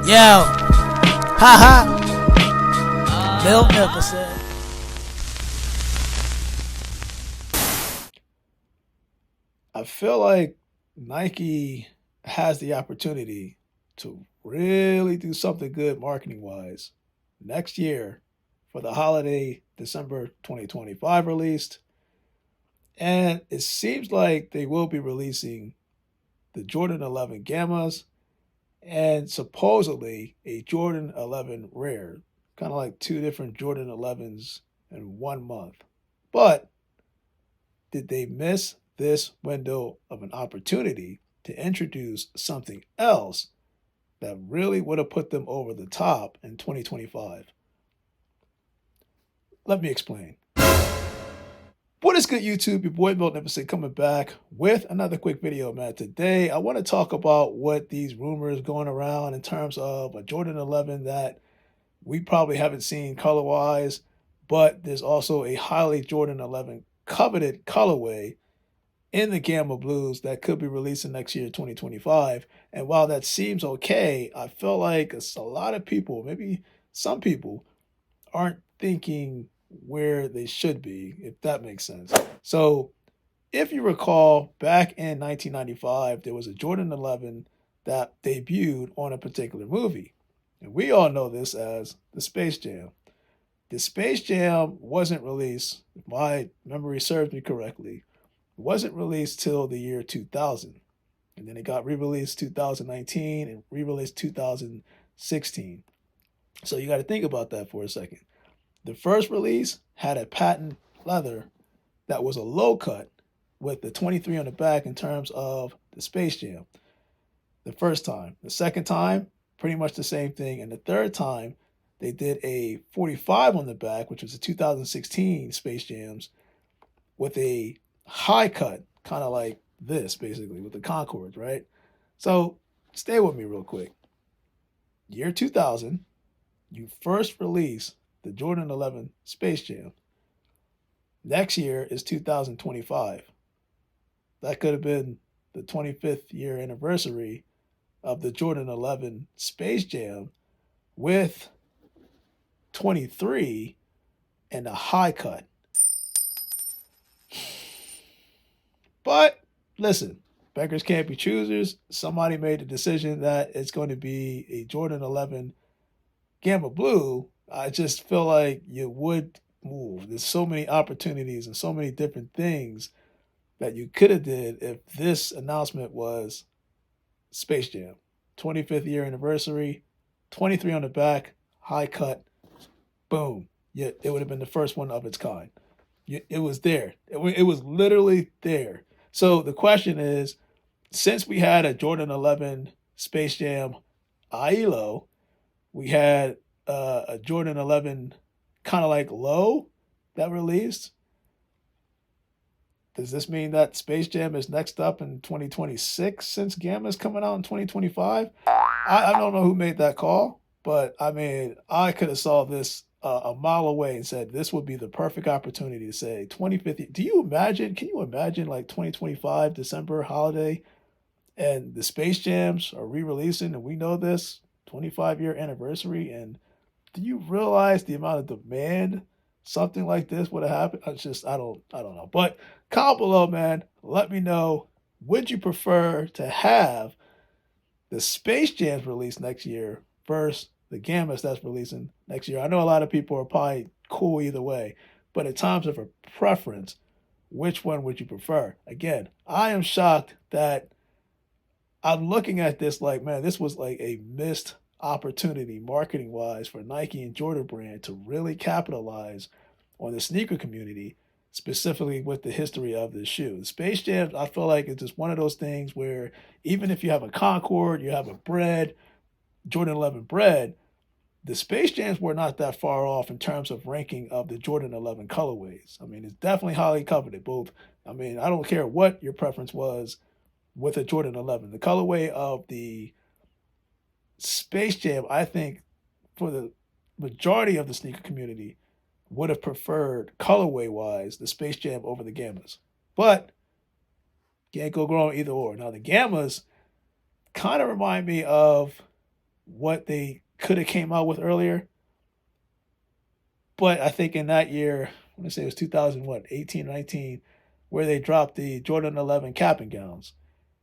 Yo, haha, Miltnificent. I feel like Nike has the opportunity to really do something good marketing wise next year for the holiday December 2025 released. And it seems like they will be releasing the Jordan 11 Gammas and supposedly a Jordan 11 Rare, kind of like two different Jordan 11s in 1 month. But did they miss this window of an opportunity to introduce something else that really would have put them over the top in 2025? Let me explain. What is good, YouTube? Your boy Miltnificent coming back with another quick video, man. Today, I want to talk about what these rumors going around in terms of a Jordan 11 that we probably haven't seen color-wise, but there's also a highly Jordan 11 coveted colorway in the Gamma Blues that could be releasing next year, 2025. And while that seems okay, I feel like a lot of people, maybe some people, aren't thinking where they should be, if that makes sense. So, if you recall, back in 1995, there was a Jordan 11 that debuted on a particular movie. And we all know this as the Space Jam. The Space Jam wasn't released, if my memory serves me correctly, wasn't released till the year 2000. And then it got re-released 2019 and re-released 2016. So you got to think about that for a second. The first release had a patent leather that was a low cut with the 23 on the back in terms of the Space Jam. The first time. The second time, pretty much the same thing. And the third time, they did a 45 on the back, which was the 2016 Space Jams, with a high cut, kind of like this, basically, with the Concords, right? So stay with me real quick. Year 2000, you first release the Jordan 11 Space Jam. Next year is 2025. That could have been the 25th year anniversary of the Jordan 11 Space Jam with 23 and a high cut. But listen, beggars can't be choosers. Somebody made the decision that it's going to be a Jordan 11 Gamma Blue. I just feel like you would move. There's so many opportunities and so many different things that you could have did if this announcement was Space Jam. 25th year anniversary, 23 on the back, high cut, boom. Yet it would have been the first one of its kind. It was there. It was literally there. So the question is, since we had a Jordan 11 Space Jam ILO, we had a Jordan 11 kind of like low that released. Does this mean that Space Jam is next up in 2026 since Gamma is coming out in 2025? I don't know who made that call, but I mean, I could have saw this a mile away and said this would be the perfect opportunity to say 2050. Do you imagine? Can you imagine like 2025 December holiday and the Space Jams are re-releasing and we know this 25-year anniversary? And do you realize the amount of demand something like this would have happened? I don't know. But comment below, man. Let me know. Would you prefer to have the Space Jams released next year versus the Gammas that's releasing next year? I know a lot of people are probably cool either way, but in terms of a preference, which one would you prefer? Again, I am shocked that I'm looking at this like, man, this was like a missed opportunity marketing wise for Nike and Jordan brand to really capitalize on the sneaker community, specifically with the history of this shoe. The Space Jams, I feel like it's just one of those things where even if you have a Concord, you have a bread, Jordan 11 bread, the Space Jams were not that far off in terms of ranking of the Jordan 11 colorways. I mean, it's definitely highly coveted. Both, I mean, I don't care what your preference was with a Jordan 11. The colorway of the Space Jam, I think, for the majority of the sneaker community, would have preferred colorway-wise the Space Jam over the Gammas. But can't go wrong either or. Now, the Gammas kind of remind me of what they could have came out with earlier. But I think in that year, I want to say it was 2000, what, 18, 19, where they dropped the Jordan 11 cap and gowns.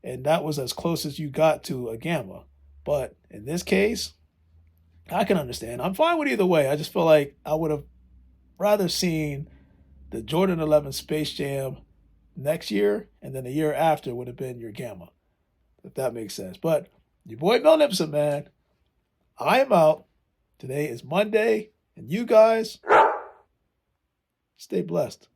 And that was as close as you got to a Gamma. But in this case, I can understand. I'm fine with either way. I just feel like I would have rather seen the Jordan 11 Space Jam next year, and then the year after would have been your Gamma, if that makes sense. But your boy Miltnificent, man, I am out. Today is Monday, and you guys stay blessed.